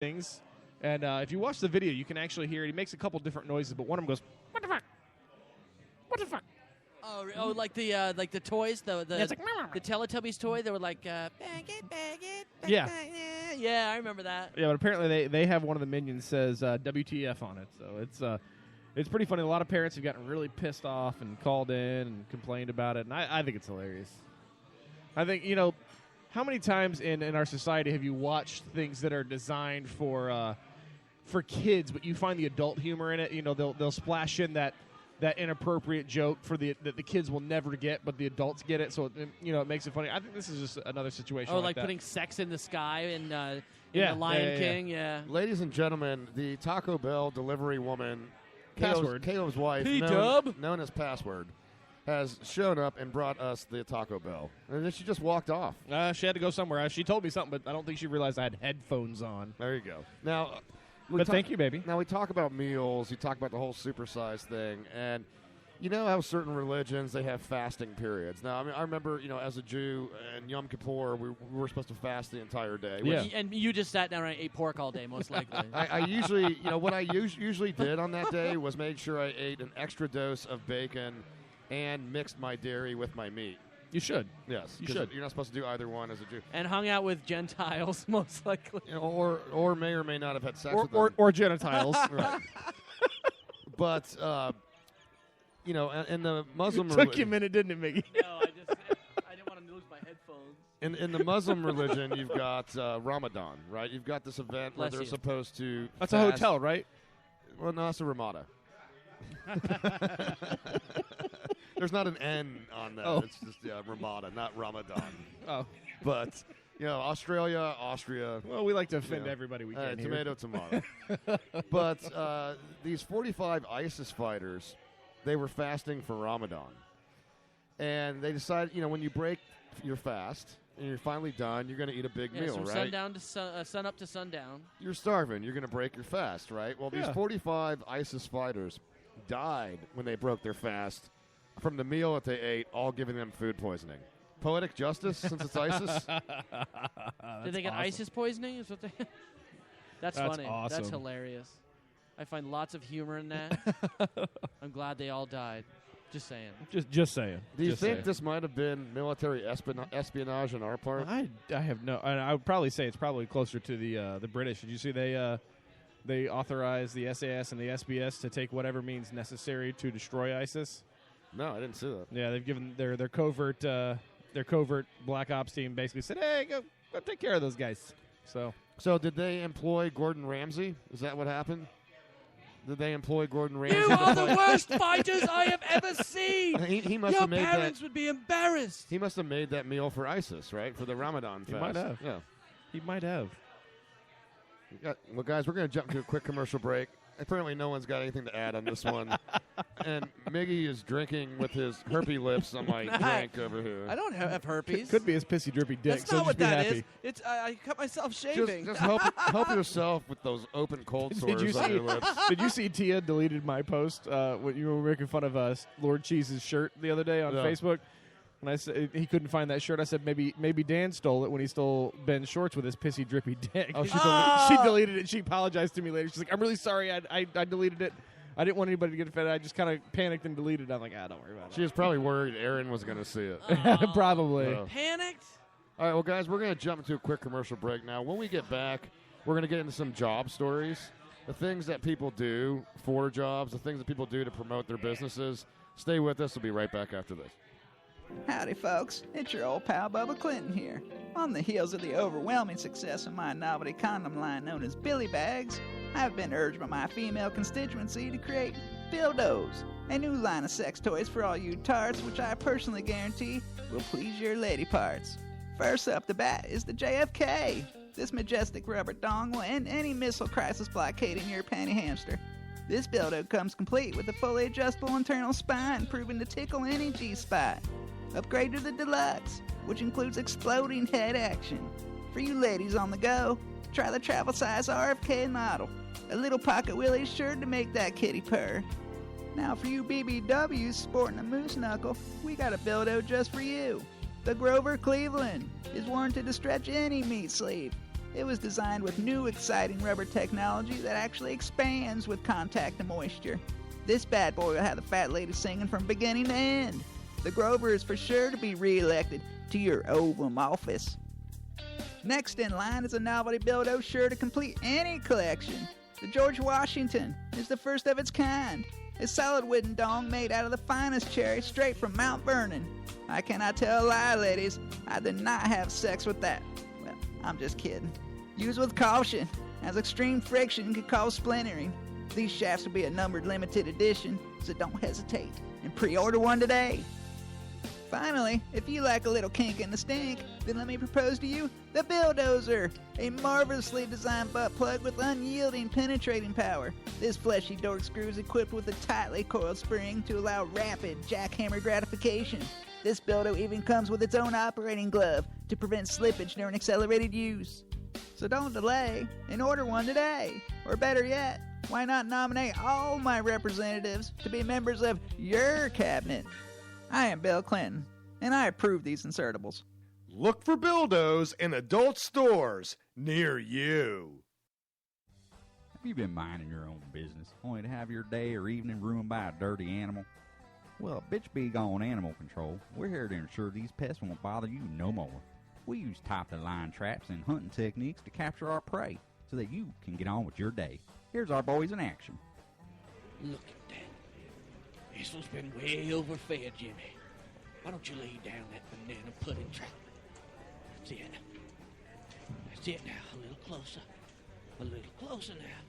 things. And if you watch the video, you can actually hear it. He makes a couple different noises, but one of them goes, "What the fuck? What the fuck?" Oh, like the toys, the Teletubbies toy. They were like, bag it, Yeah. Yeah, I remember that. Yeah, but apparently they have one of the minions says WTF on it, so it's pretty funny. A lot of parents have gotten really pissed off and called in and complained about it, and I think it's hilarious. I think, how many times in our society have you watched things that are designed for kids, but you find the adult humor in it? They'll splash in that inappropriate joke that the kids will never get, but the adults get it, so it makes it funny. I think this is just another situation. Like that. Putting sex in the sky in the Lion King. Yeah. Ladies and gentlemen, the Taco Bell delivery woman, Password. Caleb's wife, known as Password, has shown up and brought us the Taco Bell, and then she just walked off. She had to go somewhere. She told me something, but I don't think she realized I had headphones on. There you go. Now. Thank you, baby. Now, we talk about meals. You talk about the whole supersize thing. And you know how certain religions, they have fasting periods. Now, I remember, as a Jew and Yom Kippur, we were supposed to fast the entire day. Yeah. And you just sat down and ate pork all day, most likely. I usually, what I usually did on that day was made sure I ate an extra dose of bacon and mixed my dairy with my meat. You should. Yes. You should. You're not supposed to do either one as a Jew. And hung out with Gentiles, most likely. Or may or may not have had sex with them. Or genitals. Right. But, in the Muslim Took you a minute, didn't it, Mickey? No, I didn't want to lose my headphones. In the Muslim religion, you've got Ramadan, right? You've got this event where they're supposed to That's fast. a hotel, right? Well, no, that's a Ramada. There's not an N on that. Oh. It's just Ramada, not Ramadan. Oh. But, Australia, Austria. Well, we like to offend everybody we can here. Tomato. But these 45 ISIS fighters, they were fasting for Ramadan. And they decided, when you break your fast and you're finally done, you're going to eat a big meal, from right? sundown to sun up to sundown. You're starving. You're going to break your fast, right? Well, these 45 ISIS fighters died when they broke their fast from the meal that they ate, all giving them food poisoning. Poetic justice, since it's ISIS. Did they get ISIS poisoning? Is what they? That's funny. Awesome. That's hilarious. I find lots of humor in that. I'm glad they all died. Just saying. Just saying. Do you think this might have been military espionage on our part? I have no. I would probably say it's probably closer to the British. Did you see they authorized the SAS and the SBS to take whatever means necessary to destroy ISIS? No, I didn't see that. Yeah, they've given their covert Black Ops team basically said, "Hey, go take care of those guys." So did they employ Gordon Ramsay? Is that what happened? Did they employ Gordon Ramsay? You are the worst fighters I have ever seen. He must Your have made parents would be embarrassed. He must have made that meal for ISIS, right? For the Ramadan fast. He might have. Yeah. He might have. Well, guys, we're going to jump to a quick commercial break. Apparently no one's got anything to add on this one. And Miggy is drinking with his herpy lips on my drink over here. I don't have herpes. Could be his pissy drippy dick. That's so not what just be that happy. is. It's I cut myself shaving. Just help yourself with those open cold sores on your lips. Did you see Tia deleted my post when you were making fun of Lord Cheese's shirt the other day on Facebook? And I said he couldn't find that shirt. I said maybe Dan stole it when he stole Ben's shorts with his pissy drippy dick. Oh, she deleted it. She apologized to me later. She's like, "I'm really sorry. I deleted it. I didn't want anybody to get offended. I just kind of panicked and deleted it." I'm like, don't worry about it. She was probably worried Aaron was going to see it. Probably. Panicked? All right, well, guys, we're going to jump into a quick commercial break now. When we get back, we're going to get into some job stories, the things that people do for jobs, the things that people do to promote their businesses. Stay with us. We'll be right back after this. Howdy, folks. It's your old pal Bubba Clinton here. On the heels of the overwhelming success of my novelty condom line known as Billy Bags, I've been urged by my female constituency to create Dildos, a new line of sex toys for all you tarts, which I personally guarantee will please your lady parts. First up the bat is the JFK. This majestic rubber dong will end any missile crisis blockading your panty hamster. This dildo comes complete with a fully adjustable internal spine, proven to tickle any G-spot. Upgrade to the Deluxe, which includes exploding head action. For you ladies on the go, try the travel size RFK model. A little pocket willie is sure to make that kitty purr. Now for you BBWs sporting a moose knuckle, we got a dildo just for you. The Grover Cleveland is warranted to stretch any meat sleeve. It was designed with new exciting rubber technology that actually expands with contact and moisture. This bad boy will have the fat lady singing from beginning to end. The Grover is for sure to be re-elected to your Oval Office. Next in line is a novelty Buildo sure to complete any collection. The George Washington is the first of its kind. A solid wooden dong made out of the finest cherry straight from Mount Vernon. I cannot tell a lie, ladies. I did not have sex with that. Well, I'm just kidding. Use with caution, as extreme friction can cause splintering. These shafts will be a numbered limited edition, so don't hesitate and pre-order one today. Finally, if you like a little kink in the stink, then let me propose to you the Bulldozer, a marvelously designed butt plug with unyielding penetrating power. This fleshy dork screw is equipped with a tightly coiled spring to allow rapid jackhammer gratification. This Buildo even comes with its own operating glove to prevent slippage during accelerated use. So don't delay and order one today. Or better yet, why not nominate all my representatives to be members of your cabinet? I am Bill Clinton, and I approve these insertables. Look for Buildos in adult stores near you. Have you been minding your own business, only to have your day or evening ruined by a dirty animal? Well, Bitch Be Gone Animal Control, we're here to ensure these pests won't bother you no more. We use top-of-the-line traps and hunting techniques to capture our prey so that you can get on with your day. Here's our boys in action. Look at that. This one's been way overfed, Jimmy. Why don't you lay down that banana pudding trap? That's it. That's it now. A little closer. A little closer now.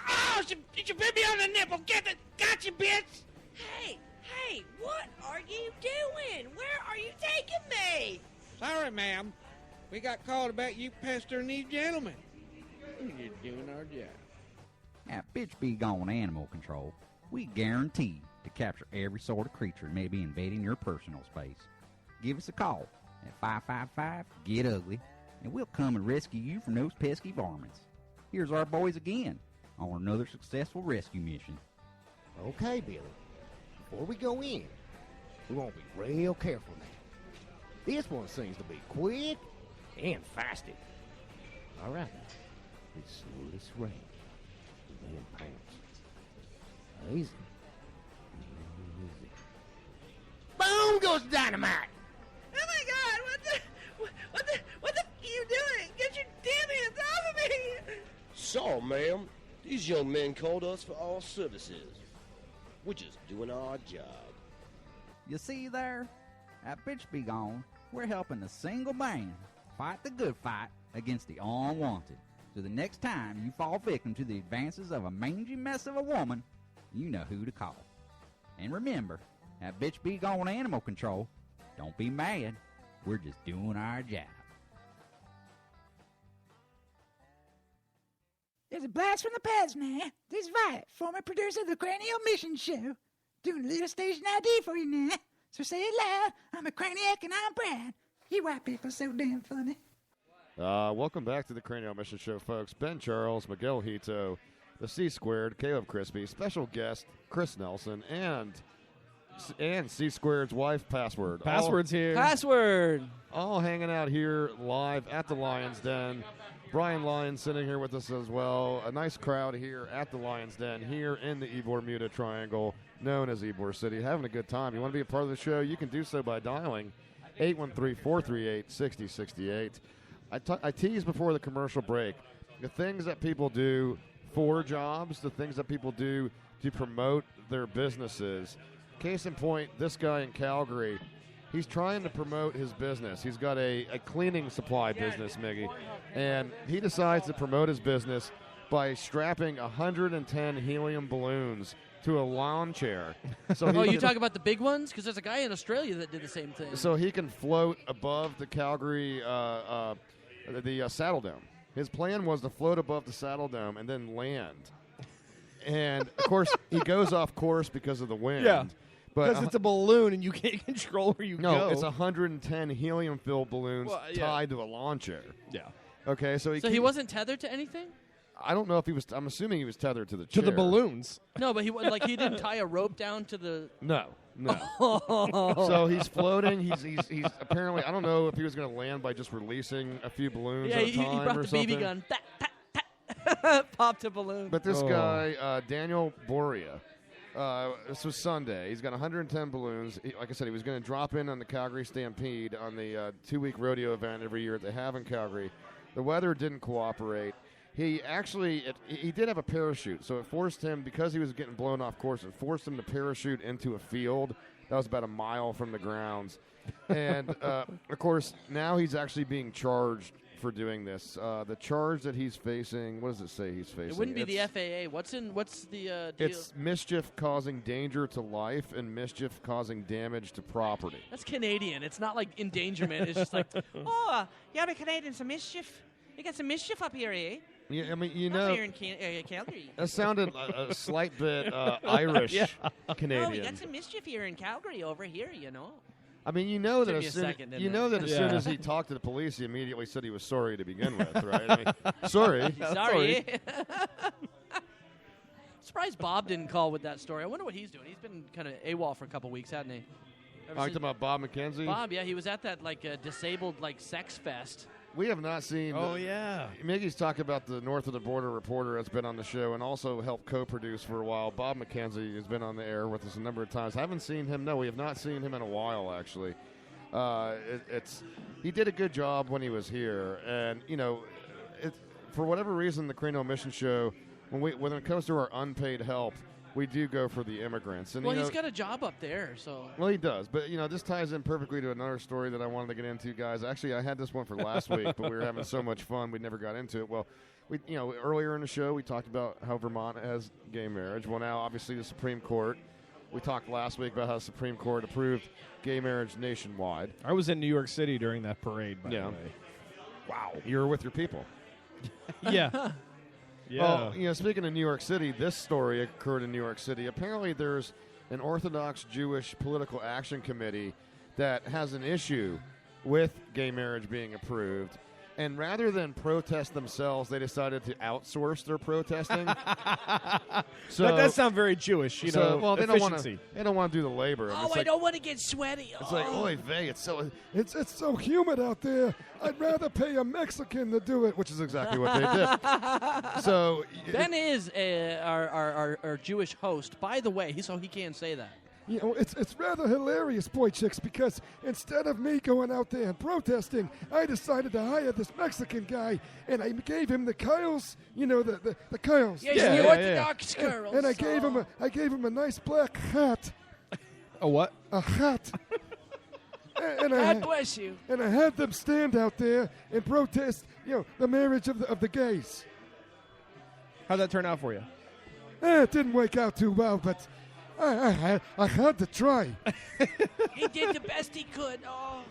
Oh, she bit me on the nipple. Get it. Gotcha, bitch. Hey, what are you doing? Where are you taking me? Sorry, ma'am. We got called about you pestering these gentlemen. We're just doing our job. At Bitch Be Gone Animal Control, we guarantee to capture every sort of creature that may be invading your personal space. Give us a call at 555-GET-UGLY, and we'll come and rescue you from those pesky varmints. Here's our boys again on another successful rescue mission. Okay, Billy. Before we go in, we want to be real careful now. This one seems to be quick and fasted. All right, now. It's slowly sway. And then pounce. Easy. Boom goes dynamite. Oh my God! What the are you doing? Get your damn hands off of me! So, ma'am, these young men called us for our services. We're just doing our job. You see there? At Bitch Be Gone, we're helping the single man fight the good fight against the unwanted. So the next time you fall victim to the advances of a mangy mess of a woman, you know who to call. And remember, at Bitch Be Gone Animal Control, don't be mad. We're just doing our job. There's a blast from the past now. This is Violet, former producer of the Cranial Mission Show. Doing a little station ID for you now. So say it loud. I'm a craniac and I'm proud. You white people are so damn funny. Welcome back to the Cranial Mission Show, folks. Ben Charles, Miguel Hito, the C Squared, Caleb Crispy, special guest Chris Nelson, and C Squared's wife, Password. Password's here. Password. All hanging out here live at the Lion's Den. Brian Lyons sitting here with us as well. A nice crowd here at the Lion's Den, here in the Ybor Muda Triangle, known as Ybor City. Having a good time. You want to be a part of the show? You can do so by dialing 813-438-6068. I teased before the commercial break the things that people do for jobs, the things that people do to promote their businesses. Case in point, this guy in Calgary, he's trying to promote his business. He's got a cleaning supply business, Miggy, and he decides to promote his business by strapping 110 helium balloons to a lawn chair. So you talk about the big ones? Because there's a guy in Australia that did the same thing. So he can float above the Calgary the Saddle Dome. His plan was to float above the Saddle Dome and then land. And, of course, he goes off course because of the wind. Yeah, but because it's a balloon and you can't control where you go. No, it's 110 helium-filled balloons tied to a lawn chair. Yeah. Okay, so he wasn't tethered to anything? I don't know if he was. I'm assuming he was tethered to the chair. To the balloons. No, but he didn't tie a rope down to the. No. So he's floating. He's apparently. I don't know if he was going to land by just releasing a few balloons at a time he brought or the something. BB gun. Popped a balloon. But this guy, Daniel Boria, this was Sunday. He's got 110 balloons. Like I said, he was going to drop in on the Calgary Stampede on the 2-week rodeo event every year that they have in Calgary. The weather didn't cooperate. He actually, he did have a parachute, so it forced him, because he was getting blown off course, it forced him to parachute into a field that was about a mile from the grounds. And, of course, now he's actually being charged for doing this. The charge that he's facing, what does it say he's facing? It wouldn't be the FAA. What's the deal? It's mischief causing danger to life and mischief causing damage to property. That's Canadian. It's not like endangerment. It's just like, Oh, you're a Canadian, some mischief. You got some mischief up here, eh? Yeah, I mean, you Up know, here in Calgary. that sounded a slight bit Irish Canadian. Oh, we got some mischief here in Calgary over here, you know. I mean, you know that Took me as a soon, second, didn't you it? know that as soon as he talked to the police, he immediately said he was sorry to begin with, right? I mean, sorry. sorry. Surprised Bob didn't call with that story. I wonder what he's doing. He's been kind of AWOL for a couple weeks, hasn't he? Talking about Bob McKenzie. Bob, yeah, he was at that disabled sex fest. We have not seen. Oh, yeah. Miggy's talked about the North of the Border reporter that's been on the show and also helped co-produce for a while. Bob McKenzie has been on the air with us a number of times. Haven't seen him. No, we have not seen him in a while, actually. He did a good job when he was here, and for whatever reason, the Cranial Mission Show, when it comes to our unpaid help, we do go for the immigrants. And Well, he's got a job up there, so. Well, he does, but this ties in perfectly to another story that I wanted to get into, guys. Actually, I had this one for last week, but we were having so much fun we never got into it. Well, earlier in the show we talked about how Vermont has gay marriage. Well, now obviously the Supreme Court. We talked last week about how the Supreme Court approved gay marriage nationwide. I was in New York City during that parade, by the way. Wow. You were with your people. Yeah. Well, speaking of New York City, this story occurred in New York City. Apparently there's an Orthodox Jewish political action committee that has an issue with gay marriage being approved. And rather than protest themselves, they decided to outsource their protesting. So that does sound very Jewish, Well, they efficiency. don't want to do the labor. Oh, I don't want to get sweaty. It's like, oy vey, it's so humid out there. I'd rather pay a Mexican to do it. which is exactly what they did. So Ben is our Jewish host, by the way, so he can't say that. It's rather hilarious, boy chicks, because instead of me going out there and protesting, I decided to hire this Mexican guy, and I gave him the curls, the curls. Yes, the Orthodox curls. And I gave him a nice black hat. A what? A hat. and God bless you. And I had them stand out there and protest, the marriage of the gays. How'd that turn out for you? It didn't work out too well, but I had to try. He did the best he could. Oh.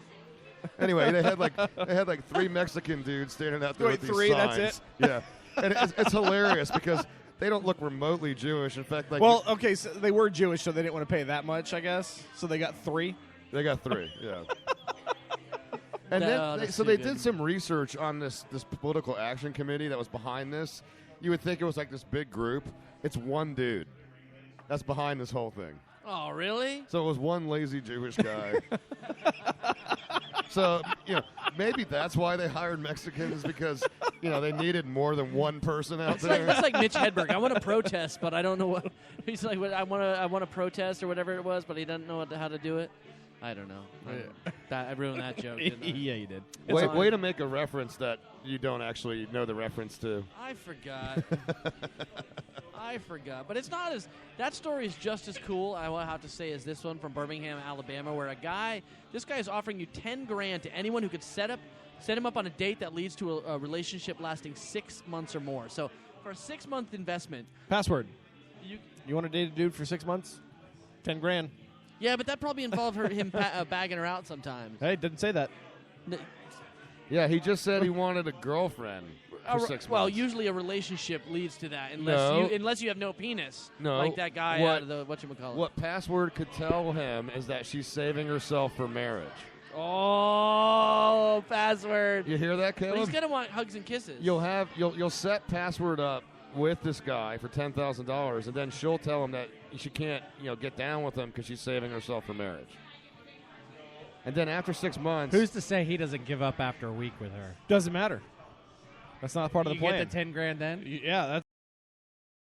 Anyway, they had like 3 Mexican dudes standing out there with these 3, signs. that's it? Yeah, and it's hilarious because they don't look remotely Jewish. In fact, okay, so they were Jewish, so they didn't want to pay that much, I guess. So they got 3. They got 3. Yeah. And they did some research on this political action committee that was behind this. You would think it was like this big group. It's one dude that's behind this whole thing. Oh, really? So it was one lazy Jewish guy. So, maybe that's why they hired Mexicans, because, they needed more than one person out there. It's like Mitch Hedberg. I want to protest, but I don't know what. He's like, I want to protest or whatever it was, but he doesn't know how to do it. I don't know. I ruined that joke, didn't I? Yeah, you did. Way to make a reference that you don't actually know the reference to. I forgot. But it's not as... That story is just as cool, I will have to say, as this one from Birmingham, Alabama, where this guy is offering you $10,000 to anyone who could set him up on a date that leads to a relationship lasting 6 months or more. So for a 6-month investment... Password. You want to date a dude for 6 months? $10,000. Yeah, but that probably involved him bagging her out sometimes. Hey, didn't say that. Yeah, he just said he wanted a girlfriend for 6 months. Well, usually a relationship leads to that, unless you have no penis. No. Like that guy out of the whatchamacallit. What Password could tell him is that she's saving herself for marriage. Oh, password. You hear that, But Caleb? he's gonna want hugs and kisses. You'll set password up with this guy for $10,000, and then she'll tell him that she can't get down with him because she's saving herself for marriage. And then after 6 months, Who's to say he doesn't give up after a week with her? Doesn't matter. That's not part of the You plan. get the $10,000 then? Yeah, that's